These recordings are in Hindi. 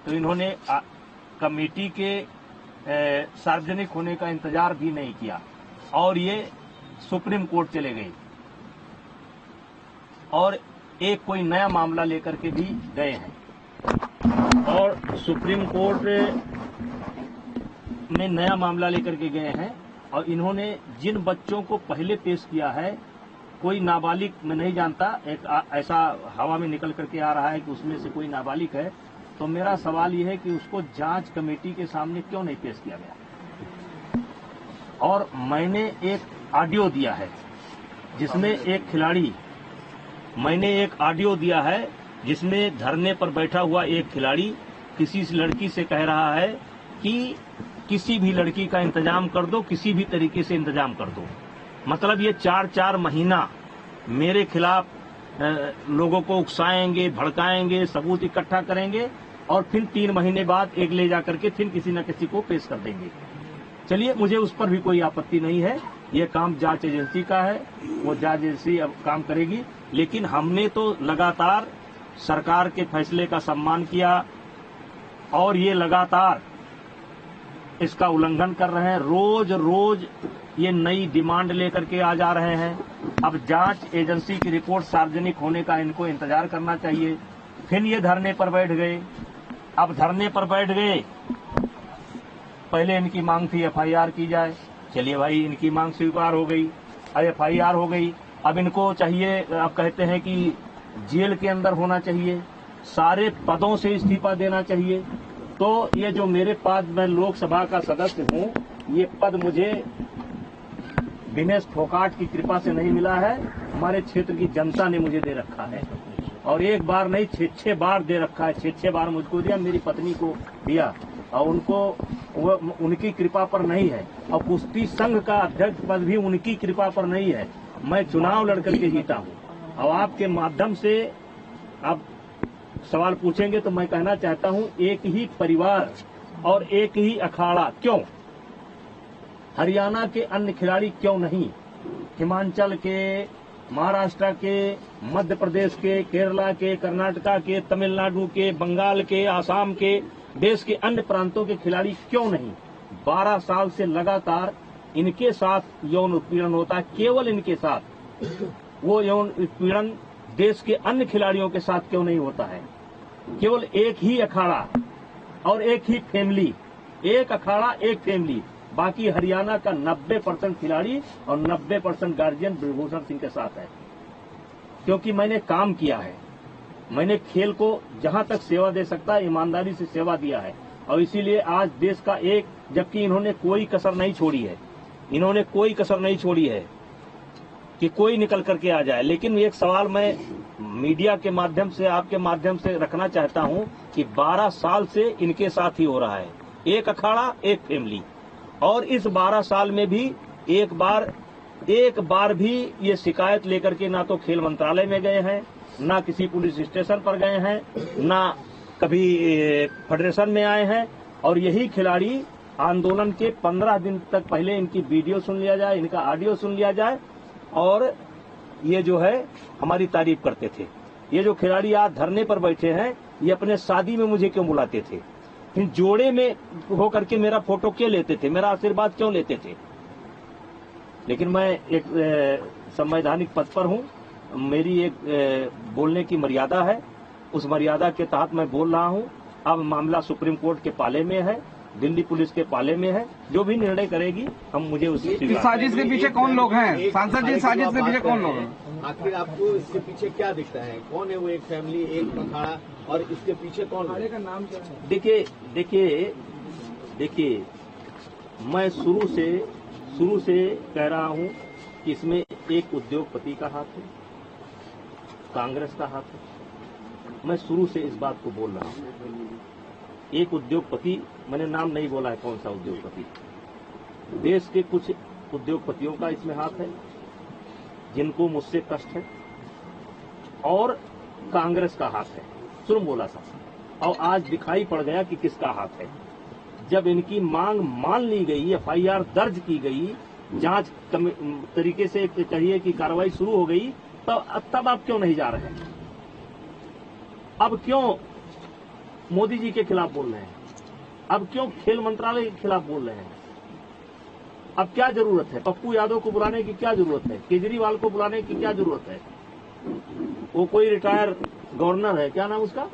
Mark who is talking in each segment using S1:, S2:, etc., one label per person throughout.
S1: तो इन्होंने कमेटी के सार्वजनिक होने का इंतजार भी नहीं किया और ये सुप्रीम कोर्ट चले गए और एक कोई नया मामला लेकर के भी गए हैं और सुप्रीम कोर्ट में नया मामला लेकर के गए हैं और इन्होंने जिन बच्चों को पहले पेश किया है, कोई नाबालिग मैं नहीं जानता, एक ऐसा हवा में निकल करके आ रहा है कि उसमें से कोई नाबालिग है, तो मेरा सवाल यह है कि उसको जांच कमेटी के सामने क्यों नहीं पेश किया गया। और मैंने एक ऑडियो दिया है जिसमें एक खिलाड़ी, मैंने एक ऑडियो दिया है जिसमें धरने पर बैठा हुआ एक खिलाड़ी किसी लड़की से कह रहा है कि किसी भी लड़की का इंतजाम कर दो, किसी भी तरीके से इंतजाम कर दो। मतलब ये 4-4 महीना मेरे खिलाफ लोगों को उकसाएंगे, भड़काएंगे, सबूत इकट्ठा करेंगे और फिर 3 महीने बाद एक ले जाकर के फिर किसी न किसी को पेश कर देंगे। चलिए, मुझे उस पर भी कोई आपत्ति नहीं है, ये काम जांच एजेंसी का है, वो जांच एजेंसी अब काम करेगी। लेकिन हमने तो लगातार सरकार के फैसले का सम्मान किया और ये लगातार इसका उल्लंघन कर रहे हैं। रोज रोज ये नई डिमांड लेकर के आ जा रहे हैं। अब जांच एजेंसी की रिपोर्ट सार्वजनिक होने का इनको इंतजार करना चाहिए। फिर ये धरने पर बैठ गए। अब धरने पर बैठ गए, पहले इनकी मांग थी एफआईआर की जाए। चलिए भाई, इनकी मांग स्वीकार हो गई, अब एफआईआर हो गई। अब इनको चाहिए, अब कहते हैं कि जेल के अंदर होना चाहिए, सारे पदों से इस्तीफा देना चाहिए। तो ये जो मेरे पास, मैं लोकसभा का सदस्य हूँ, ये पद मुझे दिनेश फोगाट की कृपा से नहीं मिला है, हमारे क्षेत्र की जनता ने मुझे दे रखा है। और एक बार नहीं, 6 बार दे रखा है। 6 बार मुझको दिया, मेरी पत्नी को दिया और उनको उनकी कृपा पर नहीं है। और कुश्ती संघ का अध्यक्ष पद भी उनकी कृपा पर नहीं है। मैं चुनाव लड़कर के जीता हूँ। अब आपके माध्यम से आप सवाल पूछेंगे तो मैं कहना चाहता हूँ, एक ही परिवार और एक ही अखाड़ा क्यों? हरियाणा के अन्य खिलाड़ी क्यों नहीं? हिमाचल के, महाराष्ट्र के, मध्य प्रदेश के, केरला के, कर्नाटका के, तमिलनाडु के, बंगाल के, आसाम के, देश के अन्य प्रांतों के खिलाड़ी क्यों नहीं? 12 साल से लगातार इनके साथ यौन उत्पीड़न होता है, केवल इनके साथ। वो यौन उत्पीड़न देश के अन्य खिलाड़ियों के साथ क्यों नहीं होता है? केवल एक ही अखाड़ा और एक ही फैमिली, एक अखाड़ा एक फैमिली। बाकी हरियाणा का 90% खिलाड़ी और 90% गार्जियन ब्रजभूषण सिंह के साथ है। क्योंकि मैंने काम किया है, मैंने खेल को जहां तक सेवा दे सकता है ईमानदारी से सेवा दिया है। और इसीलिए आज देश का एक, जबकि इन्होंने कोई कसर नहीं छोड़ी है, इन्होंने कोई कसर नहीं छोड़ी है कि कोई निकल करके आ जाए। लेकिन एक सवाल मैं मीडिया के माध्यम से, आपके माध्यम से रखना चाहता हूं कि 12 साल से इनके साथ ही हो रहा है, एक अखाड़ा एक फैमिली। और इस 12 साल में भी एक बार भी ये शिकायत लेकर के ना तो खेल मंत्रालय में गए हैं, ना किसी पुलिस स्टेशन पर गए हैं, ना कभी फेडरेशन में आए हैं। और यही खिलाड़ी आंदोलन के 15 दिन तक पहले इनकी वीडियो सुन लिया जाए, इनका ऑडियो सुन लिया जाए और ये जो है हमारी तारीफ करते थे। ये जो खिलाड़ी आज धरने पर बैठे हैं, ये अपने शादी में मुझे क्यों बुलाते थे? फिर जोड़े में होकर के मेरा फोटो क्यों लेते थे? मेरा आशीर्वाद क्यों लेते थे? लेकिन मैं एक संवैधानिक पद पर हूँ, मेरी एक बोलने की मर्यादा है, उस मर्यादा के तहत मैं बोल रहा हूँ। अब मामला सुप्रीम कोर्ट के पाले में है, दिल्ली पुलिस के पाले में है, जो भी निर्णय करेगी हम मुझे उसकी।
S2: साजिश के पीछे कौन लोग हैं? सांसद जी, साजिश के पीछे कौन लोग हैं?
S3: आखिर आपको इसके पीछे क्या दिखता है? कौन है वो? एक फैमिली, एक अखाड़ा, और इसके पीछे कौन है? का नाम क्या है?
S1: देखिए, मैं शुरू से कह रहा हूँ कि इसमें एक उद्योगपति का हाथ है, कांग्रेस का हाथ है। मैं शुरू से इस बात को बोल रहा हूँ। एक उद्योगपति, मैंने नाम नहीं बोला है कौन सा उद्योगपति, देश के कुछ उद्योगपतियों का इसमें हाथ है जिनको मुझसे कष्ट है, और कांग्रेस का हाथ है। शुरू बोला था और आज दिखाई पड़ गया कि किसका हाथ है। जब इनकी मांग मान ली गई, एफआईआर दर्ज की गई, जांच तरीके से चाहिए कि कार्रवाई शुरू हो गई, तब आप क्यों नहीं जा रहे हैं? अब क्यों मोदी जी के खिलाफ बोल रहे हैं, अब क्यों खेल मंत्रालय के खिलाफ बोल रहे हैं? अब क्या जरूरत है? पप्पू यादव को बुलाने की क्या जरूरत है? केजरीवाल को बुलाने की क्या जरूरत है? वो कोई रिटायर गवर्नर है, क्या नाम उसका,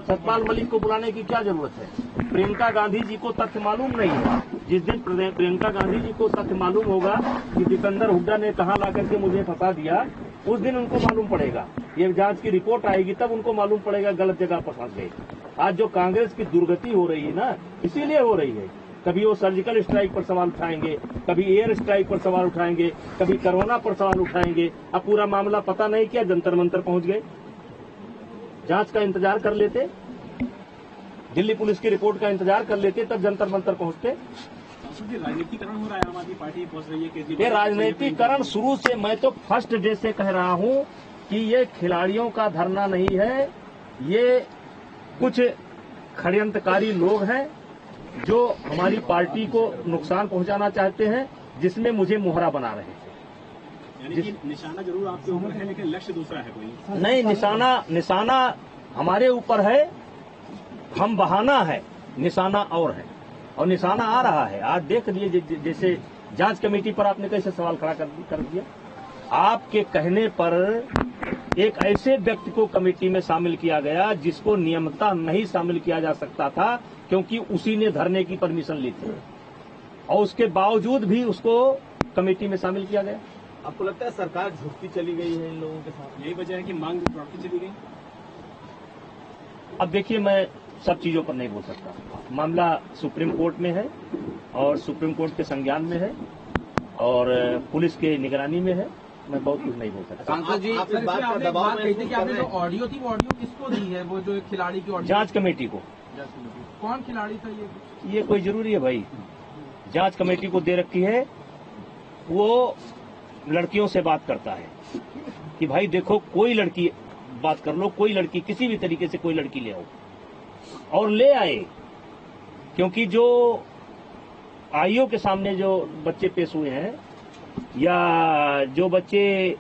S1: सतपाल मलिक को बुलाने की क्या जरूरत है? प्रियंका गांधी जी को तथ्य मालूम नहीं है। जिस दिन प्रियंका गांधी जी को तथ्य मालूम होगा कि सिकंदर हुड्डा ने कहां ला करके मुझे फंसा दिया, उस दिन उनको मालूम पड़ेगा। ये जांच की रिपोर्ट आएगी तब उनको मालूम पड़ेगा गलत जगह पर फंस गए। आज जो कांग्रेस की दुर्गति हो रही है ना, इसीलिए हो रही है। कभी वो सर्जिकल स्ट्राइक पर सवाल उठाएंगे, कभी एयर स्ट्राइक पर सवाल उठाएंगे, कभी कोरोना पर सवाल उठाएंगे। अब पूरा मामला पता नहीं क्या जंतर मंतर पहुंच गए। जांच का इंतजार कर लेते, दिल्ली पुलिस की रिपोर्ट का इंतजार कर लेते, तब जंतर मंतर पहुंचते।
S4: राजनीतिकरण हो रहा है, आम आदमी पार्टी पहुंच रही है।
S1: ये राजनीतिकरण शुरू से, मैं तो फर्स्ट डे से कह रहा हूं कि ये खिलाड़ियों का धरना नहीं है, ये कुछ षड्यंत्रकारी लोग हैं जो हमारी पार्टी को नुकसान पहुंचाना चाहते हैं, जिसमें मुझे मोहरा बना रहे हैं।
S4: यानी कि निशाना जरूर आपके ऊपर है, लेकिन लक्ष्य दूसरा है कोई
S1: नहीं। निशाना हमारे ऊपर है, हम बहाना है, निशाना और है, और निशाना आ रहा है। आज देख लिए, जैसे जांच कमेटी पर आपने कैसे सवाल खड़ा कर दिया। आपके कहने पर एक ऐसे व्यक्ति को कमेटी में शामिल किया गया जिसको नियमतः नहीं शामिल किया जा सकता था, क्योंकि उसी ने धरने की परमिशन ली थी, और उसके बावजूद भी उसको कमेटी में शामिल किया गया।
S3: आपको लगता है सरकार झुकती चली गई है इन लोगों के साथ?
S4: यही वजह है कि मांग बढ़ती चली गई।
S1: अब देखिए, मैं सब चीजों पर नहीं बोल सकता। मामला सुप्रीम कोर्ट में है और सुप्रीम कोर्ट के संज्ञान में है और पुलिस के निगरानी में है। मैं बहुत कुछ नहीं बोल सकता।
S2: सांसद जी,
S3: आप इस बात का दबाव
S2: कही थी कि आपने जो ऑडियो थी वो ऑडियो किसको दी है? वो जो खिलाड़ी की ऑडियो,
S1: जांच कमेटी को।
S2: कौन खिलाड़ी था
S1: ये कोई जरूरी है भाई? जांच कमेटी को दे रखी है। वो लड़कियों से बात करता है कि भाई देखो, कोई लड़की बात कर लो, कोई लड़की, किसी भी तरीके से कोई लड़की ले आओ, और ले आए। क्योंकि जो आईओ के सामने जो बच्चे पेश हुए हैं, या जो बच्चे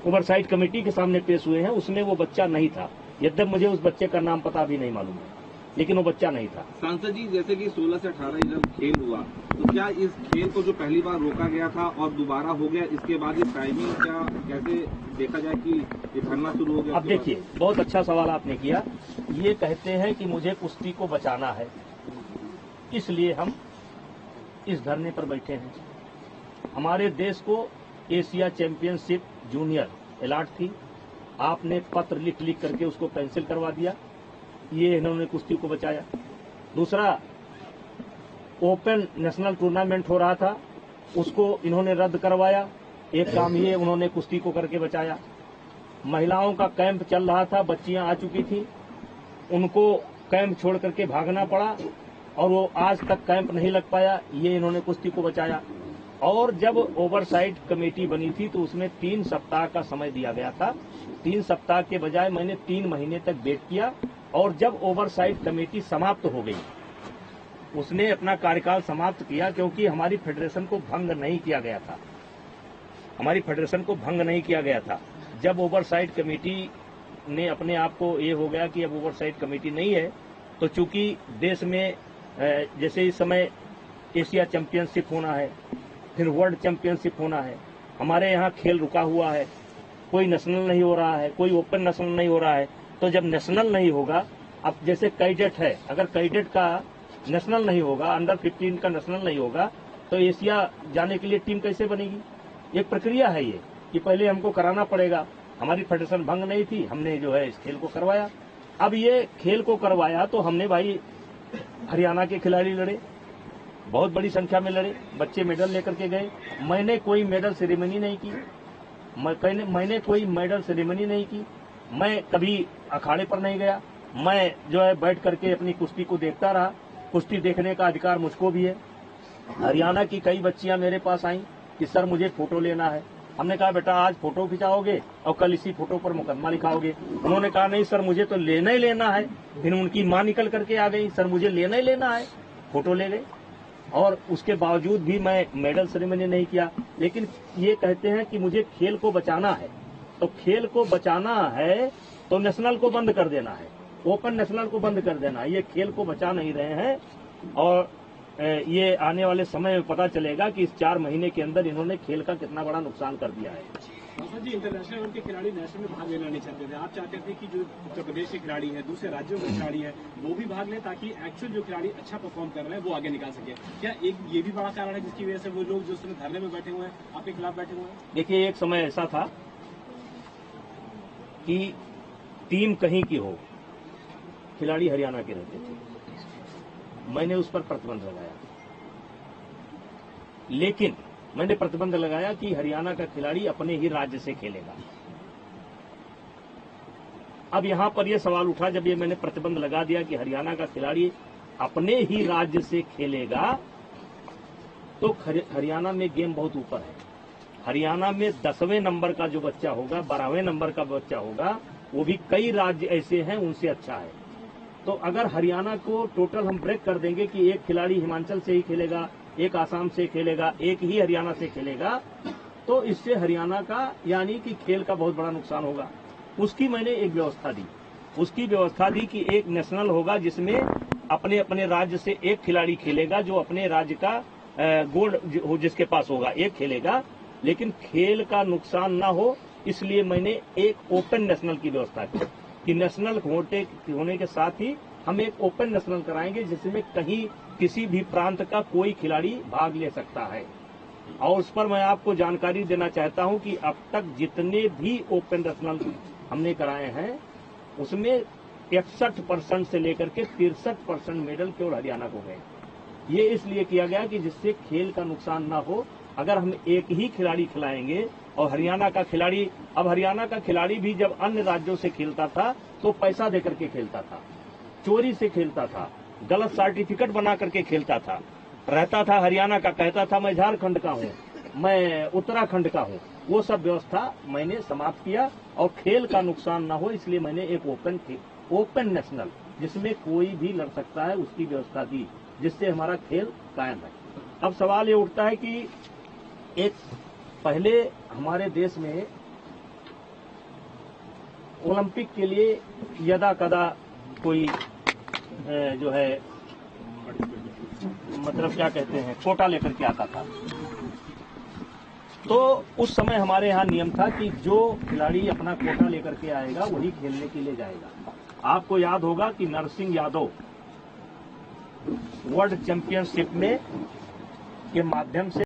S1: ओवरसाइट कमेटी के सामने पेश हुए हैं, उसमें वो बच्चा नहीं था। यद्यप मुझे उस बच्चे का नाम पता भी नहीं मालूम है, लेकिन वो बच्चा नहीं था।
S2: सांसद जी, जैसे कि 16 से 18 जब खेल हुआ, तो क्या इस खेल को जो पहली बार रोका गया था और दोबारा हो गया, इसके बाद ये टाइमिंग क्या कैसे देखा जाए कि ये धरना शुरू हो गया?
S1: अब देखिए, बहुत अच्छा सवाल आपने किया। ये कहते हैं कि मुझे कुश्ती को बचाना है, इसलिए हम इस धरने पर बैठे हैं। हमारे देश को एशिया चैंपियनशिप जूनियर अलॉट थी, आपने पत्र लिख करके उसको कैंसिल करवा दिया। ये इन्होंने कुश्ती को बचाया। दूसरा, ओपन नेशनल टूर्नामेंट हो रहा था, उसको इन्होंने रद्द करवाया। एक काम ये उन्होंने कुश्ती को करके बचाया। महिलाओं का कैंप चल रहा था, बच्चियां आ चुकी थी, उनको कैंप छोड़ करके भागना पड़ा और वो आज तक कैंप नहीं लग पाया। ये इन्होंने कुश्ती को बचाया। और जब ओवरसाइट कमेटी बनी थी तो उसमें 3 सप्ताह का समय दिया गया था। 3 सप्ताह के बजाय मैंने 3 महीने तक वेट किया, और जब ओवरसाइट कमेटी समाप्त हो गई, उसने अपना कार्यकाल समाप्त किया, क्योंकि हमारी फेडरेशन को भंग नहीं किया गया था। हमारी फेडरेशन को भंग नहीं किया गया था। जब ओवरसाइट कमेटी ने अपने आप को ये हो गया कि अब ओवरसाइट कमेटी नहीं है, तो चूंकि देश में जैसे इस समय एशिया चैंपियनशिप होना है, फिर वर्ल्ड चैंपियनशिप होना है, हमारे यहाँ खेल रुका हुआ है, कोई नेशनल नहीं हो रहा है, कोई ओपन नेशनल नहीं हो रहा है। तो जब नेशनल नहीं होगा, अब जैसे कैडेट है, अगर कैडेट का नेशनल नहीं होगा, अंडर 15 का नेशनल नहीं होगा, तो एशिया जाने के लिए टीम कैसे बनेगी? एक प्रक्रिया है ये कि पहले हमको कराना पड़ेगा। हमारी फेडरेशन भंग नहीं थी, हमने जो है इस खेल को करवाया। अब ये खेल को करवाया तो हमने भाई हरियाणा के खिलाड़ी लड़े, बहुत बड़ी संख्या में लड़े, बच्चे मेडल लेकर के गए। मैंने कोई मेडल सेरेमनी नहीं की, मैंने कोई मेडल सेरेमनी नहीं की। मैं कभी अखाड़े पर नहीं गया, मैं जो है बैठ करके अपनी कुश्ती को देखता रहा। कुश्ती देखने का अधिकार मुझको भी है। हरियाणा की कई बच्चियां मेरे पास आईं कि सर मुझे फोटो लेना है। हमने कहा बेटा आज फोटो खिंचाओगे और कल इसी फोटो पर मुकदमा लिखाओगे। उन्होंने कहा नहीं सर मुझे तो लेना ही लेना है। फिर उनकी मां निकल करके आ गई, सर मुझे लेना ही लेना है। फोटो ले गए, और उसके बावजूद भी मैं मेडल सेरेमनी नहीं किया। लेकिन ये कहते हैं कि मुझे खेल को बचाना है, तो खेल को बचाना है तो नेशनल को बंद कर देना है। ओपन नेशनल को बंद कर देना, ये खेल को बचा नहीं रहे हैं। और ये आने वाले समय में पता चलेगा कि इस 4 महीने के अंदर इन्होंने खेल का कितना बड़ा नुकसान कर दिया है।
S4: जी, इंटरनेशनल लेवल के खिलाड़ी नेशनल में भाग लेना नहीं चाहते थे। आप चाहते थे कि जो उत्तर प्रदेश के खिलाड़ी है, दूसरे राज्यों के खिलाड़ी है, वो भी भाग लें ताकि एक्चुअल जो खिलाड़ी अच्छा परफॉर्म कर रहे हैं वो आगे निकाल सके। क्या एक ये भी बड़ा कारण है जिसकी वजह से वो लोग जो उसमें धरने में बैठे हुए हैं, आपके खिलाफ बैठे हुए हैं?
S1: देखिए, एक समय ऐसा था कि टीम कहीं की हो, खिलाड़ी हरियाणा के रहते थे। मैंने उस पर प्रतिबंध लगाया, लेकिन मैंने प्रतिबंध लगाया कि हरियाणा का खिलाड़ी अपने ही राज्य से खेलेगा। अब यहां पर यह सवाल उठा, जब ये मैंने प्रतिबंध लगा दिया कि हरियाणा का खिलाड़ी अपने ही राज्य से खेलेगा, तो हरियाणा में गेम बहुत ऊपर है। हरियाणा में 10वें नंबर का जो बच्चा होगा, 12वें नंबर का बच्चा होगा, वो भी कई राज्य ऐसे हैं उनसे अच्छा है। तो अगर हरियाणा को टोटल हम ब्रेक कर देंगे कि एक खिलाड़ी हिमाचल से ही खेलेगा, एक आसाम से खेलेगा, एक ही हरियाणा से खेलेगा, तो इससे हरियाणा का यानी कि खेल का बहुत बड़ा नुकसान होगा। उसकी मैंने एक व्यवस्था दी, उसकी व्यवस्था दी कि एक नेशनल होगा जिसमें अपने अपने राज्य से एक खिलाड़ी खेलेगा, जो अपने राज्य का गोल्ड जिसके पास होगा एक खेलेगा, लेकिन खेल का नुकसान ना हो, इसलिए मैंने एक ओपन नेशनल की व्यवस्था की कि नेशनल होने के साथ ही हम एक ओपन नेशनल कराएंगे जिसमें कहीं किसी भी प्रांत का कोई खिलाड़ी भाग ले सकता है। और उस पर मैं आपको जानकारी देना चाहता हूं कि अब तक जितने भी ओपन नेशनल हमने कराए हैं उसमें 61% से लेकर के 63% मेडल केवल हरियाणा को गए। ये इसलिए किया गया कि जिससे खेल का नुकसान ना हो। अगर हम एक ही खिलाड़ी खिलाएंगे और हरियाणा का खिलाड़ी, अब हरियाणा का खिलाड़ी भी जब अन्य राज्यों से खेलता था तो पैसा देकर के खेलता था, चोरी से खेलता था, गलत सर्टिफिकेट बना करके खेलता था, रहता था हरियाणा का, कहता था मैं झारखंड का हूँ, मैं उत्तराखंड का हूँ। वो सब व्यवस्था मैंने समाप्त किया और खेल का नुकसान ना हो इसलिए मैंने एक ओपन नेशनल जिसमें कोई भी लड़ सकता है उसकी व्यवस्था दी, जिससे हमारा खेल कायम है। अब सवाल ये उठता है कि एक पहले हमारे देश में ओलंपिक के लिए यदा कदा कोई जो है मतलब क्या कहते हैं कोटा लेकर के आता था। तो उस समय हमारे यहाँ नियम था कि जो खिलाड़ी अपना कोटा लेकर के आएगा वही खेलने के लिए जाएगा। आपको याद होगा कि नरसिंह यादव वर्ल्ड चैंपियनशिप में के माध्यम से